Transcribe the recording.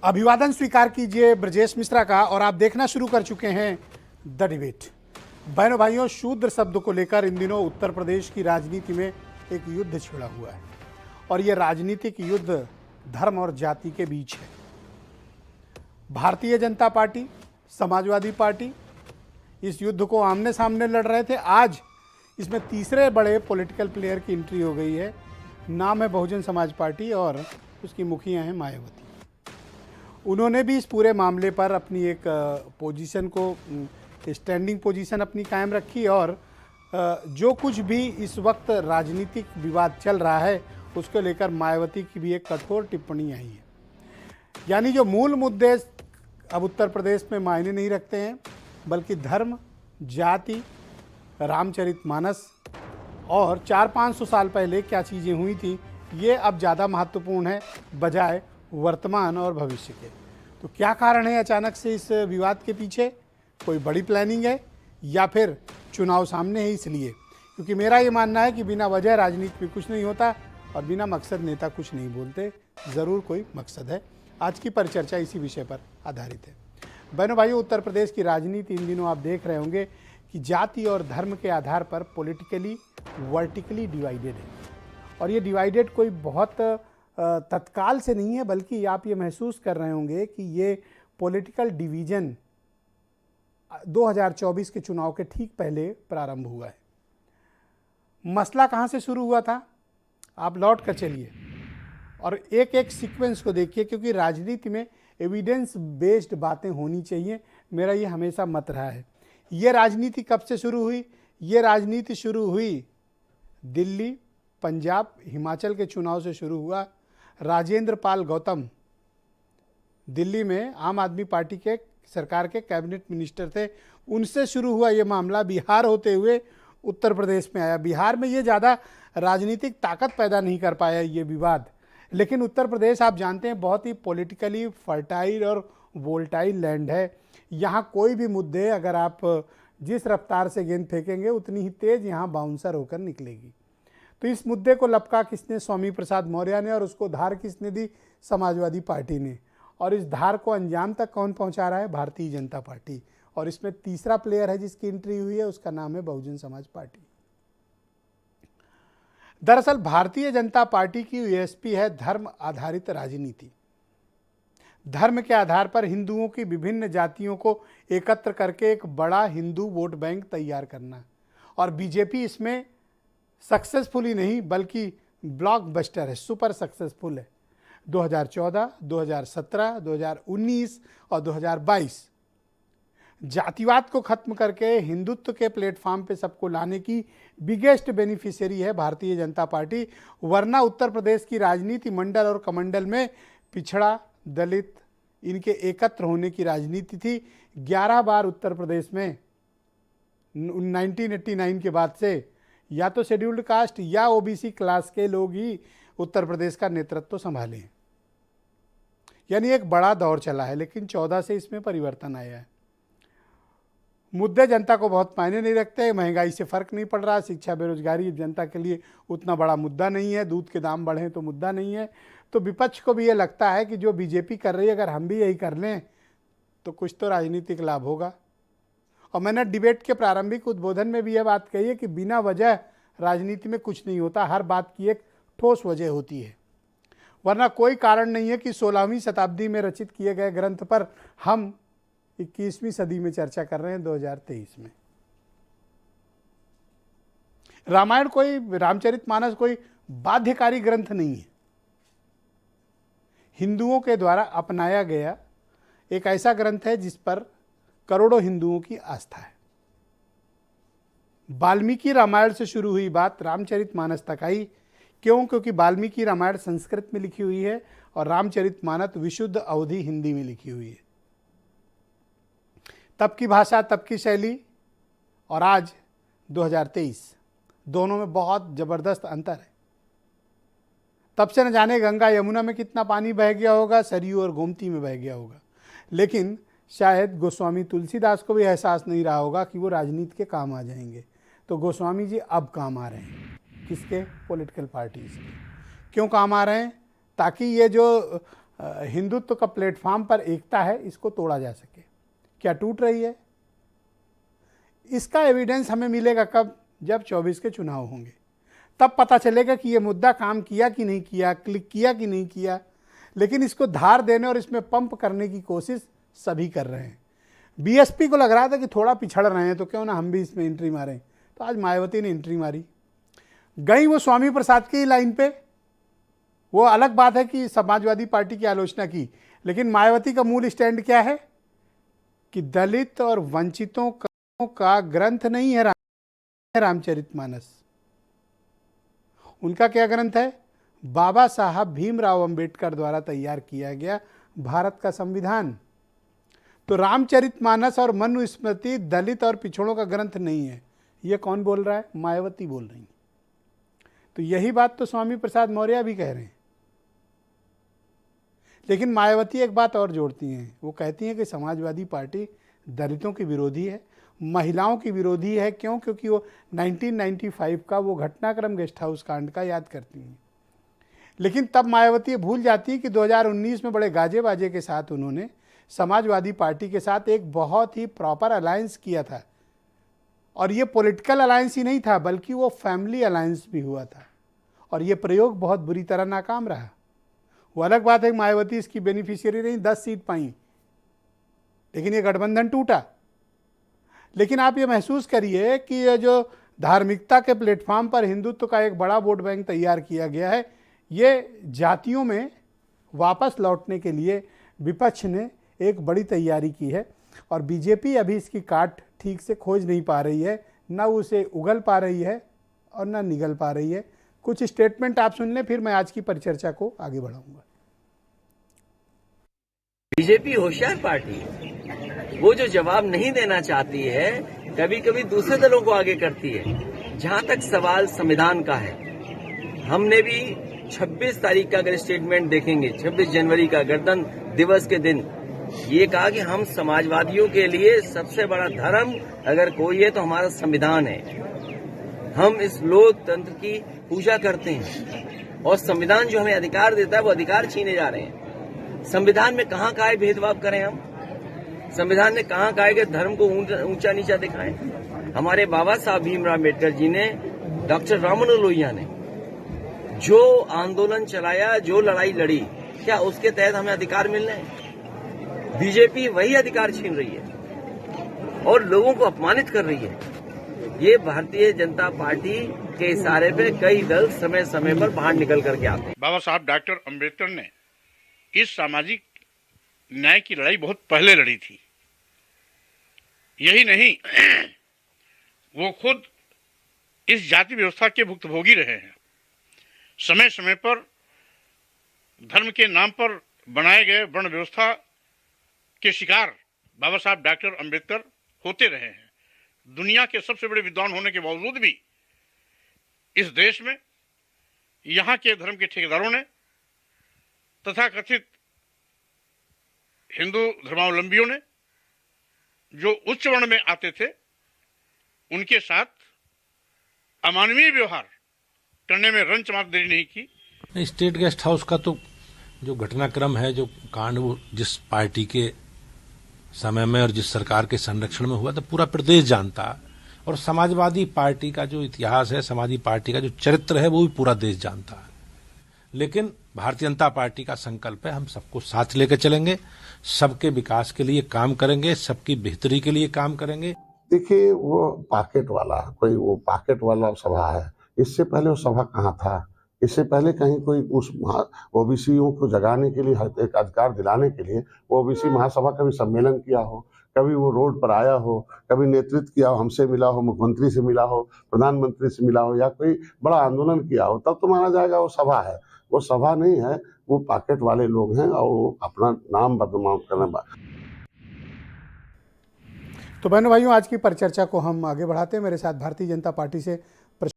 अभिवादन स्वीकार कीजिए ब्रजेश मिश्रा का। और आप देखना शुरू कर चुके हैं द डिबेट। बहनों भाइयों, शूद्र शब्द को लेकर इन दिनों उत्तर प्रदेश की राजनीति में एक युद्ध छिड़ा हुआ है और यह राजनीतिक युद्ध धर्म और जाति के बीच है। भारतीय जनता पार्टी, समाजवादी पार्टी इस युद्ध को आमने सामने लड़ रहे थे। आज इसमें तीसरे बड़े पॉलिटिकल प्लेयर की एंट्री हो गई है। नाम है बहुजन समाज पार्टी और उसकी मुखिया हैं मायावती। उन्होंने भी इस पूरे मामले पर अपनी एक पोजीशन को, स्टैंडिंग पोजीशन अपनी कायम रखी और जो कुछ भी इस वक्त राजनीतिक विवाद चल रहा है उसको लेकर मायावती की भी एक कठोर टिप्पणी आई है। यानी जो मूल मुद्दे अब उत्तर प्रदेश में मायने नहीं रखते हैं, बल्कि धर्म, जाति, रामचरितमानस और 400-500 साल पहले क्या चीज़ें हुई थी, ये अब ज़्यादा महत्वपूर्ण है बजाय वर्तमान और भविष्य के। तो क्या कारण है अचानक से इस विवाद के पीछे? कोई बड़ी प्लानिंग है या फिर चुनाव सामने है इसलिए? क्योंकि मेरा ये मानना है कि बिना वजह राजनीति में कुछ नहीं होता और बिना मकसद नेता कुछ नहीं बोलते। ज़रूर कोई मकसद है। आज की परिचर्चा इसी विषय पर आधारित है। बहनों भाइयों, उत्तर प्रदेश की राजनीति इन दिनों आप देख रहे होंगे कि जाति और धर्म के आधार पर पॉलिटिकली वर्टिकली डिवाइडेड है। और ये डिवाइडेड कोई बहुत तत्काल से नहीं है, बल्कि आप ये महसूस कर रहे होंगे कि ये पॉलिटिकल डिवीज़न 2024 के चुनाव के ठीक पहले प्रारंभ हुआ है। मसला कहाँ से शुरू हुआ था, आप लौट कर चलिए और एक एक सीक्वेंस को देखिए, क्योंकि राजनीति में एविडेंस बेस्ड बातें होनी चाहिए। मेरा ये हमेशा मत रहा है। ये राजनीति कब से शुरू हुई? ये राजनीति शुरू हुई दिल्ली, पंजाब, हिमाचल के चुनाव से शुरू हुआ। राजेंद्र पाल गौतम दिल्ली में आम आदमी पार्टी के सरकार के कैबिनेट मिनिस्टर थे, उनसे शुरू हुआ ये मामला। बिहार होते हुए उत्तर प्रदेश में आया। बिहार में ये ज़्यादा राजनीतिक ताकत पैदा नहीं कर पाया ये विवाद, लेकिन उत्तर प्रदेश आप जानते हैं बहुत ही पॉलिटिकली फर्टाइल और वोल्टाइल लैंड है। यहाँ कोई भी मुद्दे अगर आप जिस रफ्तार से गेंद फेंकेंगे उतनी ही तेज़ यहाँ बाउंसर होकर निकलेगी। तो इस मुद्दे को लपका किसने? स्वामी प्रसाद मौर्य ने। और उसको धार किसने दी? समाजवादी पार्टी ने। और इस धार को अंजाम तक कौन पहुंचा रहा है? भारतीय जनता पार्टी। और इसमें तीसरा प्लेयर है जिसकी एंट्री हुई है, उसका नाम है बहुजन समाज पार्टी। दरअसल भारतीय जनता पार्टी की यूएसपी है धर्म आधारित राजनीति। धर्म के आधार पर हिंदुओं की विभिन्न जातियों को एकत्र करके एक बड़ा हिंदू वोट बैंक तैयार करना। और बीजेपी इसमें सक्सेसफुली नहीं बल्कि ब्लॉकबस्टर है, सुपर सक्सेसफुल है। 2014, 2017, 2019 और 2022 जातिवाद को खत्म करके हिंदुत्व के प्लेटफॉर्म पे सबको लाने की बिगेस्ट बेनिफिशियरी है भारतीय जनता पार्टी। वरना उत्तर प्रदेश की राजनीति मंडल और कमंडल में पिछड़ा, दलित, इनके एकत्र होने की राजनीति थी। 11 बार उत्तर प्रदेश में 1989 के बाद से या तो शेड्यूल्ड कास्ट या ओबीसी क्लास के लोग ही उत्तर प्रदेश का नेतृत्व संभाले। यानी एक बड़ा दौर चला है, लेकिन 14 से इसमें परिवर्तन आया है। मुद्दे जनता को बहुत मायने नहीं रखते। महंगाई से फर्क नहीं पड़ रहा, शिक्षा, बेरोजगारी जनता के लिए उतना बड़ा मुद्दा नहीं है, दूध के दाम बढ़े तो मुद्दा नहीं है। तो विपक्ष को भी ये लगता है कि जो बीजेपी कर रही है अगर हम भी यही कर लें तो कुछ तो राजनीतिक लाभ होगा। और मैंने डिबेट के प्रारंभिक उद्बोधन में भी यह बात कही है कि बिना वजह राजनीति में कुछ नहीं होता, हर बात की एक ठोस वजह होती है। वरना कोई कारण नहीं है कि 16वीं शताब्दी में रचित किए गए ग्रंथ पर हम 21वीं सदी में चर्चा कर रहे हैं 2023 में। रामायण कोई, रामचरितमानस कोई बाध्यकारी ग्रंथ नहीं है। हिंदुओं के द्वारा अपनाया गया एक ऐसा ग्रंथ है जिस पर करोड़ों हिंदुओं की आस्था है। वाल्मीकि रामायण से शुरू हुई बात रामचरितमानस तक आई। क्यों? क्योंकि वाल्मीकि रामायण संस्कृत में लिखी हुई है और रामचरितमानस विशुद्ध अवधी हिंदी में लिखी हुई है। तब की भाषा, तब की शैली और आज 2023 दोनों में बहुत ज़बरदस्त अंतर है। तब से न जाने गंगा यमुना में कितना पानी बह गया होगा, सरयू और गोमती में बह गया होगा, लेकिन शायद गोस्वामी तुलसीदास को भी एहसास नहीं रहा होगा कि वो राजनीति के काम आ जाएंगे। तो गोस्वामी जी अब काम आ रहे हैं। किसके? पॉलिटिकल पार्टीज के। क्यों काम आ रहे हैं? ताकि ये जो हिंदुत्व का प्लेटफॉर्म पर एकता है, इसको तोड़ा जा सके। क्या टूट रही है? इसका एविडेंस हमें मिलेगा कब? जब 24 के चुनाव होंगे, तब पता चलेगा कि ये मुद्दा काम किया कि नहीं किया, क्लिक किया कि नहीं किया। लेकिन इसको धार देने और इसमें पंप करने की कोशिश सभी कर रहे हैं। बीएसपी को लग रहा था कि थोड़ा पिछड़ रहे हैं तो क्यों ना हम भी इसमें एंट्री मारें, तो आज मायावती ने एंट्री मारी। गई वो स्वामी प्रसाद की लाइन पे। वो अलग बात है कि समाजवादी पार्टी की आलोचना की, लेकिन मायावती का मूल स्टैंड क्या है कि दलित और वंचितों का ग्रंथ नहीं है रामचरितमानस। उनका क्या ग्रंथ है? बाबा साहब भीमराव अंबेडकर द्वारा तैयार किया गया भारत का संविधान। तो रामचरितमानस और मनुस्मृति दलित और पिछड़ों का ग्रंथ नहीं है। ये कौन बोल रहा है? मायावती बोल रही है। तो यही बात तो स्वामी प्रसाद मौर्य भी कह रहे हैं। लेकिन मायावती एक बात और जोड़ती हैं, वो कहती हैं कि समाजवादी पार्टी दलितों की विरोधी है, महिलाओं की विरोधी है। क्यों? क्योंकि वो 1995 का वो घटनाक्रम गेस्ट हाउस कांड का याद करती हैं। लेकिन तब मायावती भूल जाती है कि 2019 में बड़े गाजे बाजे के साथ उन्होंने समाजवादी पार्टी के साथ एक बहुत ही प्रॉपर अलायंस किया था। और ये पॉलिटिकल अलायंस ही नहीं था, बल्कि वो फैमिली अलायंस भी हुआ था। और ये प्रयोग बहुत बुरी तरह नाकाम रहा। वो अलग बात है कि मायावती इसकी बेनिफिशियरी नहीं, 10 सीट पाई, लेकिन ये गठबंधन टूटा। लेकिन आप ये महसूस करिए कि ये जो धार्मिकता के प्लेटफॉर्म पर हिंदुत्व का एक बड़ा वोट बैंक तैयार किया गया है, ये जातियों में वापस लौटने के लिए विपक्ष ने एक बड़ी तैयारी की है। और बीजेपी अभी इसकी काट ठीक से खोज नहीं पा रही है, ना उसे उगल पा रही है और ना निगल पा रही है। कुछ स्टेटमेंट आप सुन लें, फिर मैं आज की परिचर्चा को आगे बढ़ाऊंगा। बीजेपी होशियार पार्टी है। वो जो जवाब नहीं देना चाहती है, कभी कभी दूसरे दलों को आगे करती है। जहां तक सवाल संविधान का है, हमने भी 26 तारीख का अगर स्टेटमेंट देखेंगे, 26 जनवरी का गणतंत्र दिवस के दिन ये कहा कि हम समाजवादियों के लिए सबसे बड़ा धर्म अगर कोई है तो हमारा संविधान है। हम इस लोकतंत्र की पूजा करते हैं और संविधान जो हमें अधिकार देता है वो अधिकार छीने जा रहे हैं। संविधान में कहाँ कहा है भेदभाव करें हम? संविधान ने कहाँ कहा है कि धर्म को ऊंचा नीचा दिखाएं? हमारे बाबा साहब भीमराव अम्बेडकर जी ने, डॉक्टर राममनोहर लोहिया ने जो आंदोलन चलाया, जो लड़ाई लड़ी, क्या उसके तहत हमें अधिकार मिल रहे हैं? बीजेपी वही अधिकार छीन रही है और लोगों को अपमानित कर रही है। ये भारतीय जनता पार्टी के इशारे पे कई दल समय समय पर बाहर निकल करके आते हैं। बाबा साहब डॉक्टर अम्बेडकर ने इस सामाजिक न्याय की लड़ाई बहुत पहले लड़ी थी। यही नहीं, वो खुद इस जाति व्यवस्था के भुक्तभोगी रहे हैं। समय समय पर धर्म के नाम पर बनाए गए वर्ण व्यवस्था के शिकार बाबा साहब डॉक्टर अम्बेडकर होते रहे हैं। दुनिया के सबसे बड़े विद्वान होने के बावजूद भी इस देश में यहाँ के धर्म के ठेकेदारों ने तथा कथित हिंदू धर्मावलंबियों ने जो उच्च वर्ण में आते थे, उनके साथ अमानवीय व्यवहार करने में रंच मात्र देरी नहीं की। स्टेट गेस्ट हाउस का तो जो घटनाक्रम है, जो कांड, वो जिस पार्टी के समय में और जिस सरकार के संरक्षण में हुआ था, पूरा प्रदेश जानता है। और समाजवादी पार्टी का जो इतिहास है, समाजवादी पार्टी का जो चरित्र है, वो भी पूरा देश जानता है। लेकिन भारतीय जनता पार्टी का संकल्प है, हम सबको साथ लेकर चलेंगे, सबके विकास के लिए काम करेंगे, सबकी बेहतरी के लिए काम करेंगे। देखिए, वो पॉकेट वाला सभा है। इससे पहले वो सभा कहाँ था? इससे पहले कहीं कोई उस ओबीसीओं को जगाने के लिए, एक अधिकार दिलाने के लिए ओबीसी महासभा कभी सम्मेलन किया हो, कभी वो रोड पर आया हो, कभी नेतृत्व किया हो, हमसे मिला हो, मुख्यमंत्री से मिला हो, प्रधानमंत्री से मिला हो, या कोई बड़ा आंदोलन किया हो, तब तो माना जाएगा वो सभा है। वो सभा नहीं है, वो पॉकेट वाले लोग हैं और वो अपना नाम बदनाम करना। तो बहनों भाइयों, आज की परिचर्चा को हम आगे बढ़ाते हैं। मेरे साथ भारतीय जनता पार्टी से